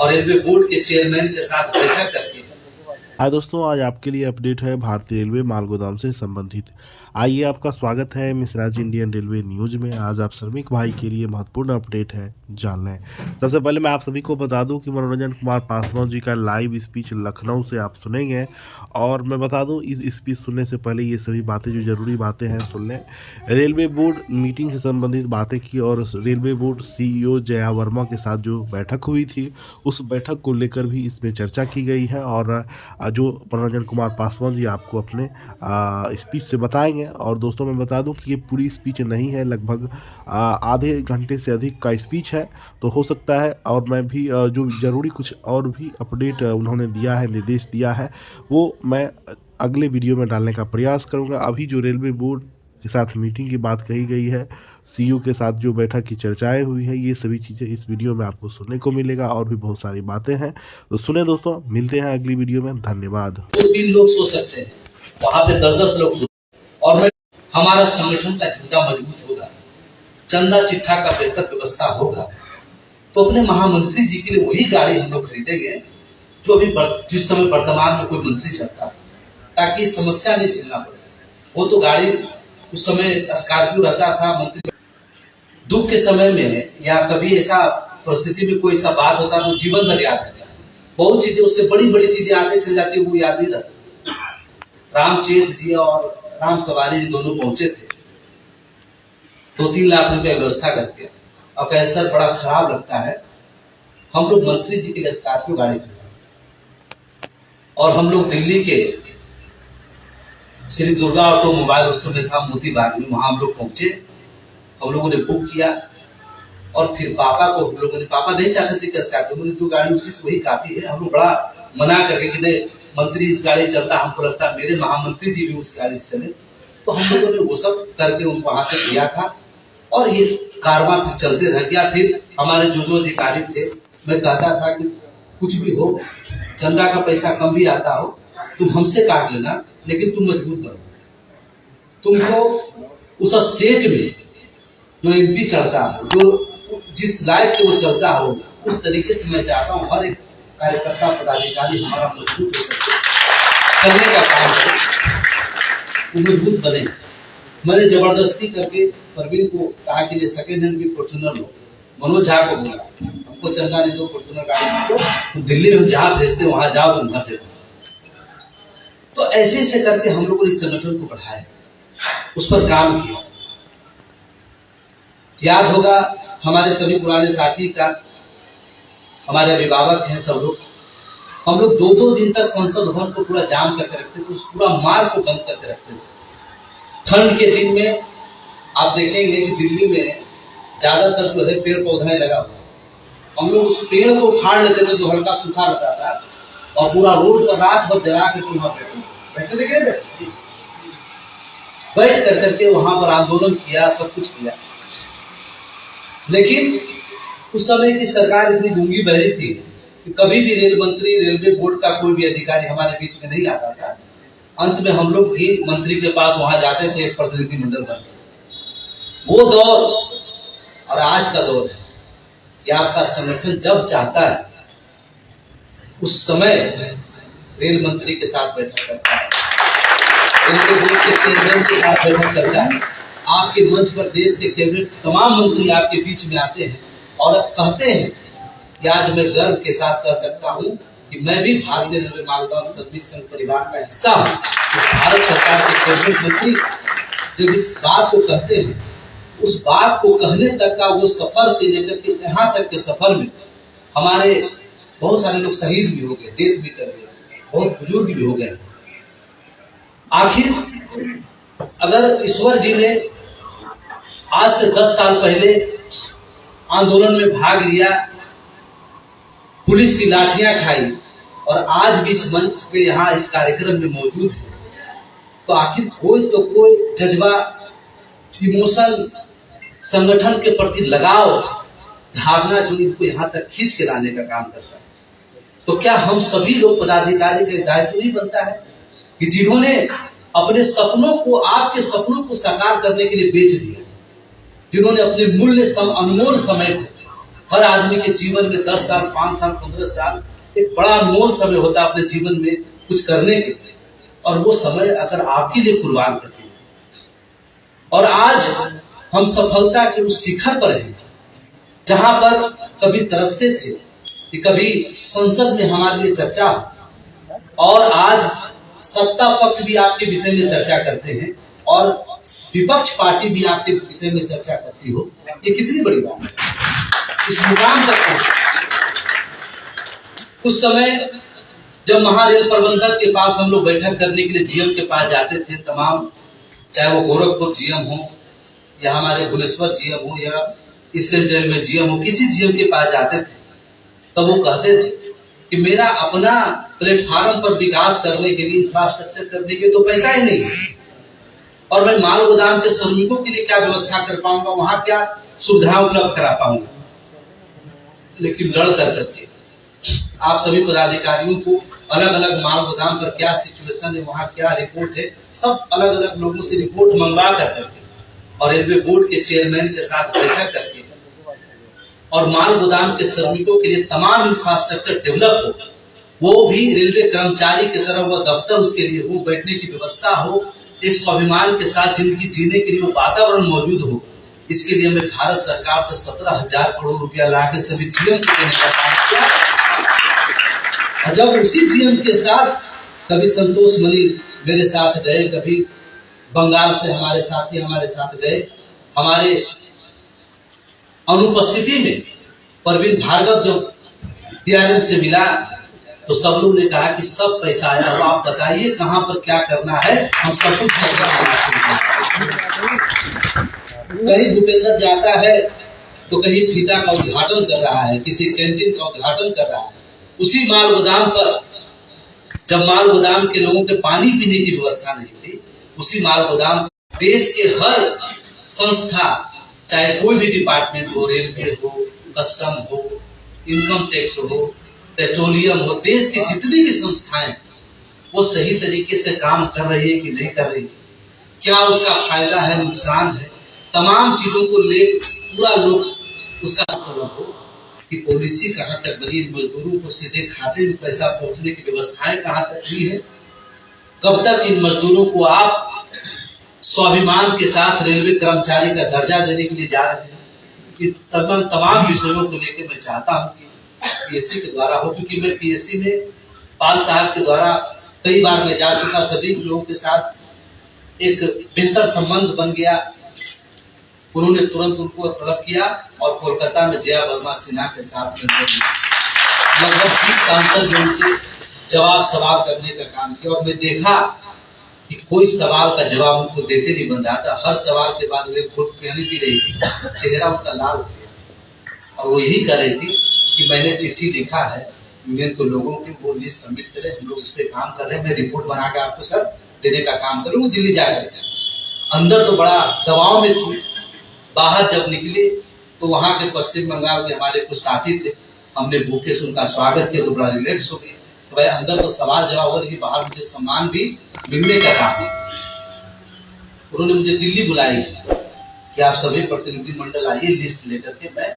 और railway board के chairman के साथ बैठक करके। दोस्तों, आज आपके लिए अपडेट है भारतीय रेलवे माल गोदाम से संबंधित। आइए, आपका स्वागत है मिसराज इंडियन रेलवे न्यूज में। आज आप श्रमिक भाई के लिए महत्वपूर्ण अपडेट है, जान लें। सबसे पहले मैं आप सभी को बता दूं कि मनोरंजन कुमार पासवान जी का लाइव स्पीच लखनऊ से आप सुनेंगे। और मैं बता दूं, इस स्पीच सुनने से पहले ये सभी बातें, जो ज़रूरी बातें हैं, सुन लें। रेलवे बोर्ड मीटिंग से संबंधित बातें की और railway board CEO Jaya Verma के साथ जो बैठक हुई थी, उस बैठक को लेकर भी इसमें चर्चा की गई है। और जो मनोरंजन कुमार पासवान जी आपको अपने स्पीच से बताएंगे। और दोस्तों, मैं बता दूं कि ये पूरी स्पीच नहीं है, लगभग आधे घंटे से अधिक का स्पीच है। तो हो सकता है, और मैं भी जो ज़रूरी कुछ और भी अपडेट उन्होंने दिया है, निर्देश दिया है, वो मैं अगले वीडियो में डालने का प्रयास करूँगा। अभी जो रेलवे बोर्ड के साथ मीटिंग की बात कही गई है, CEO के साथ जो बैठक की चर्चाएं हुई है, ये सभी चीज़ें इस वीडियो में आपको सुनने को मिलेगा। और भी बहुत सारी बातें हैं, तो सुने दोस्तों। मिलते हैं अगली वीडियो में, धन्यवाद। 2-3 लोग सो सकते हैं, वहां पे 10-10 लोग सो। और हमारा संगठन का झंडा मजबूत होगा, चंदा चिट्ठा का बेहतर व्यवस्था होगा, तो अपने महामंत्री जी के लिए वही गाड़ी हम लोग खरीदेंगे जो अभी जिस समय वर्तमान में कोई मंत्री चलता, ताकि समस्या नहीं झेलना पड़े। वो तो गाड़ी उस समय स्कॉर्पियो रहता था, मंत्री दुख के समय में या कभी ऐसा परिस्थिति में कोई सा बात होता तो जीवन भर याद रहता। बहुत चीजें, उससे बड़ी बड़ी चीजें आते चल जाती, वो याद नहीं रहती। रामचेत जी और राम सवारी जी दोनों पहुंचे थे, 2-3 लाख रुपया व्यवस्था करके। अब कैसे सर, बड़ा खराब लगता है, हम लोग मंत्री जी के लिए स्कॉर्पियो गाड़ी खरीदे और हम लोग दिल्ली के श्री दुर्गा ऑटोमोबाइल उस समय था मोती बाग में, वहां हम लोग पहुंचे। हम लोगों ने बुक किया और फिर पापा को हम लोगों ने, पापा नहीं चाहते थे कि स्कॉर्पियो, जो गाड़ी उसी से वही काफी है। हम लोग बड़ा मना करके कि नहीं, मंत्री इस गाड़ी चलता, हमको लगता है मेरे महामंत्री जी भी उस गाड़ी से चले। तो हम लोगों ने वो सब करके उनको वहां से किया था और ये कारवां फिर चलते रह गया। फिर हमारे जो अधिकारी थे, मैं कहता था कि कुछ भी हो, चंदा का पैसा कम भी आता हो, तुम हमसे काट लेना, लेकिन तुम मजबूत बनो। तुमको उस स्टेज में जो MP चलता हो, जो जिस लाइफ से वो चलता हो, उस तरीके से मैं चाहता हूँ हर एक कार्यकर्ता पदाधिकारी हमारा मजबूत हो सके, चलने का काम करे, वो मजबूत बने। मैंने जबरदस्ती करके परवीन को कहा कि सेकेंड हैंड भी फॉर्च्यूनर लो। मनोज झा को बोला, हमको चंदा नहीं दो, फॉर्च्यूनर गाड़ी दो, तो दिल्ली में हम जहाँ भेजते वहां जाओ, तुम घर से। तो ऐसे ऐसे करके हम लोगों ने इस संगठन को बढ़ाया, उस पर काम किया। याद होगा हमारे सभी पुराने साथी का, हमारे अभिभावक हैं सब लोग, हम लोग 2-2 दिन तक संसद भवन को पूरा जाम करके रखते थे, उस पूरा मार्ग को बंद करके रखते थे। ठंड के दिन में आप देखेंगे कि दिल्ली में ज्यादातर जो है पेड़ पौधा लगा हुआ, हम लोग उस पेड़ को उखाड़ लेते थे जो हल्का सूखा रहता था, और पूरा रोड पर रात भर जला के वहां बैठते थे, बैठ करके वहां पर आंदोलन किया, सब कुछ किया। लेकिन उस समय की सरकार इतनी गूंगी बहरी थी कि कभी भी रेल मंत्री, रेलवे बोर्ड का कोई भी अधिकारी हमारे बीच में नहीं आता था। अंत में हम लोग भी मंत्री के पास वहां जाते थे, एक प्रतिनिधिमंडल बन। वो दौर और आज का दौर है कि आपका संगठन जब चाहता है उस समय रेल मंत्री के साथ बैठक करता है, रेलवे बोर्ड के चेयरमैन के साथ बैठक करता है। आपके मंच पर देश के फेवरेट तमाम मंत्री आपके बीच में आते हैं और कहते हैं कि आज मैं गर्व के साथ कह सकता हूं कि मैं भी भारतीय रेलवे माल गोदाम श्रमिक संघ परिवार का हिस्सा हूं। भारत सरकार के फेवरेट मंत्री जब इस बात को कहते हैं, उस बात को कहने तक का वो सफर से लेकर के यहाँ तक के सफर में हमारे बहुत सारे लोग शहीद भी हो गए, डेथ भी कर गए, बहुत बुजुर्ग भी हो गए। आखिर अगर ईश्वर जी ने आज से 10 साल पहले आंदोलन में भाग लिया, पुलिस की लाठियां खाई, और आज भी इस मंच पे यहाँ इस कार्यक्रम में मौजूद है, तो आखिर कोई तो कोई जज्बा, इमोशन, संगठन के प्रति लगाव, धारणा जो इनको यहाँ तक खींच के लाने का काम करता है। तो क्या हम सभी लोग पदाधिकारी का दायित्व नहीं बनता है कि जिन्होंने अपने सपनों को, आपके सपनों को साकार करने के लिए बेच दिया, जिन्होंने अपने मूल्य अनमोल समय को हर आदमी के जीवन में 10 साल, 5 साल, 15 साल एक बड़ा अनमोल समय होता है अपने जीवन में कुछ करने के लिए, और वो समय अगर आपके लिए कुर्बान करते हैं, और आज हम सफलता के उस शिखर पर हैं जहां पर कभी तरसते थे कि कभी संसद में हमारे लिए चर्चा हो, और आज सत्ता पक्ष भी आपके विषय में चर्चा करते हैं और विपक्ष पार्टी भी आपके विषय में चर्चा करती हो, ये कितनी बड़ी बात है। इस मुकाम तक पहुंचे। उस समय जब महारेल प्रबंधक के पास हम लोग बैठक करने के लिए जीएम के पास जाते थे, तमाम चाहे वो गोरखपुर जीएम हो या हमारे भुवनेश्वर जीएम हो या ईस्टर्न रेल में जीएम हो, किसी जीएम के पास जाते थे तब वो कहते थे कि मेरा अपना प्लेटफार्म पर विकास करने के लिए, इंफ्रास्ट्रक्चर करने के लिए तो पैसा ही नहीं है, और मैं माल गोदाम के श्रमिकों के लिए क्या व्यवस्था कर पाऊंगा, वहां क्या सुविधा उपलब्ध करा पाऊंगा। लेकिन लड़ करके आप सभी पदाधिकारियों को अलग अलग माल गोदाम पर क्या सिचुएशन है, वहां क्या रिपोर्ट है, सब अलग अलग लोगों से रिपोर्ट मंगवा करके और रेलवे बोर्ड के चेयरमैन के साथ बैठक करके और माल गोदाम के श्रमिकों के लिए तमाम इंफ्रास्ट्रक्चर डेवलप हो, वो भी रेलवे कर्मचारी की तरह वो दफ्तर उसके लिए हो, बैठने की व्यवस्था हो, एक स्वाभिमान के साथ जिंदगी जीने के लिए वो वातावरण मौजूद हो। इसके लिए मैं भारत सरकार से 17,000 करोड़ रुपया ला के सभी जीएम को देने का काम किया। जब उसी जीएम के साथ कभी संतोष मणि मेरे साथ गए, कभी बंगाल से हमारे साथी हमारे साथ गए, हमारे अनुपस्थिति में परवीन भार्गव जब डीआरएम से मिला तो सब लोग ने कहा कि सब पैसा आया, अब आप बताइए कहां पर क्या करना है, हम सब कुछ कहीं भूपेंद्र जाता है तो कहीं फीता का उद्घाटन कर रहा है, किसी कैंटीन का उद्घाटन कर रहा है। उसी माल गोदाम पर जब माल गोदाम के लोगों के पानी पीने की व्यवस्था नहीं थी, उसी माल गोदाम देश के हर संस्था, चाहे कोई भी डिपार्टमेंट हो, रेलवे हो, कस्टम हो, इनकम टैक्स हो, पेट्रोलियम हो, देश की जितनी भी संस्थाएं वो सही तरीके से काम कर रही है कि नहीं कर रही, क्या उसका फायदा है, नुकसान है, तमाम चीजों को ले पूरा लोग उसका मतलब हो कि पॉलिसी कहां तक बनी, मजदूरों को सीधे खाते में पैसा पहुंचने की व्यवस्थाएं कहां तक हुई है, कब तक इन मजदूरों को आप स्वाभिमान के साथ रेलवे कर्मचारी का दर्जा देने के लिए जा रहे हैं। कि तमाम विषयों को लेकर मैं चाहता हूं कि पीएससी के द्वारा हो, क्योंकि मैं पीएससी में पाल साहब के द्वारा कई बार मैं जा चुका, सभी लोगों के साथ एक बेहतर संबंध बन गया। उन्होंने तुरंत उनको तलब किया और कोलकाता में जया वर्मा सिन्हा के साथ लगभग 20 सांसद जो उनसे जवाब सवाल करने का काम किया, और मैं देखा कि कोई सवाल का जवाब उनको देते नहीं बन रहा था। हर सवाल के बाद वे घुट पानी पी रही थी, चेहरा उनका लाल हो गया, और वो यही कर रही थी कि मैंने चिट्ठी लिखा है यूनियन को, लोगों की वो लिस्ट सबमिट करें, हम लोग इस पे काम कर रहे हैं, मैं रिपोर्ट बना के आपको सर देने का काम करूँ। वो दिल्ली जाकर अंदर तो बड़ा दबाव में थी, बाहर जब निकले तो वहां के पश्चिम बंगाल के हमारे कुछ साथी थे, हमने बुके से उनका स्वागत किया तो बड़ा रिलैक्स हो गया। तो भाई अंदर तो सवाल जवाब हो, लेकिन बाहर मुझे सम्मान भी मिलने का काम है। उन्होंने मुझे दिल्ली बुलाई कि आप सभी प्रतिनिधि मंडल आइए, लिस्ट लेकर के मैं